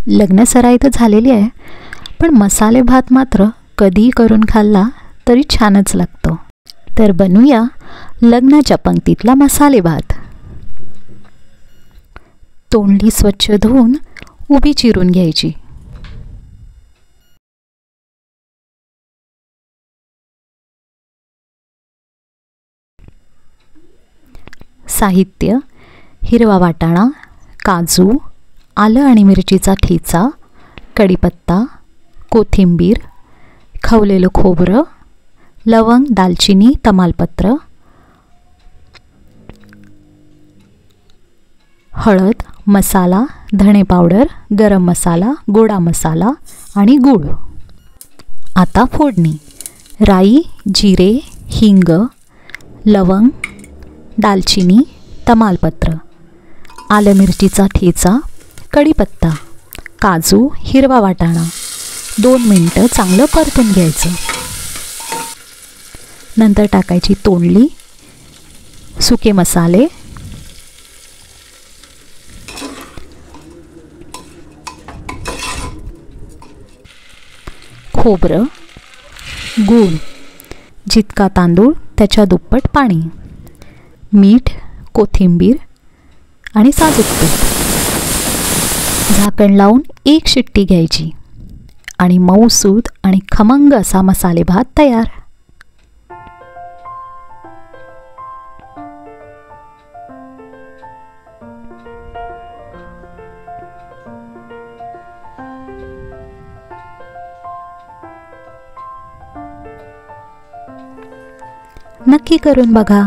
लग्नसराई तर झालेली आहे, पण मसाले भात मात्र कधीही करून खाल्ला तरी छानच लागतो. तर बनवूया लग्नाच्या पंक्तीतला मसाले भात. तोंडली स्वच्छ धुवून उभी चिरून घ्यायची. साहित्य: हिरवा वाटाणा, काजू, आलं आणि मिरचीचा ठेचा, कढीपत्ता, कोथिंबीर, खवलेलं खोबरं, लवंग, दालचिनी, तमालपत्र, हळद, मसाला, धणे पावडर, गरम मसाला, गोडा मसाला आणि गूळ. आता फोडणी: राई, जिरे, हिंग, लवंग, दालचिनी, तमालपत्र, आलं मिरचीचा ठेचा, कढीपत्ता, काजू, हिरवा वाटाणा 2 मिनटं चांगलं परतून घ्यायचं. नंतर टाकायची तोंडली, सुके मसाले, खोबरं, गूळ, जितका तांदूळ त्याच्या दुप्पट पाणी, मीठ, कोथिंबीर आणि साजूक तूप. झाकण लावून 1 शिट्टी घ्यायची आणि मऊसूद आणि खमंग असा मसाले भात तयार. नक्की करून बघा.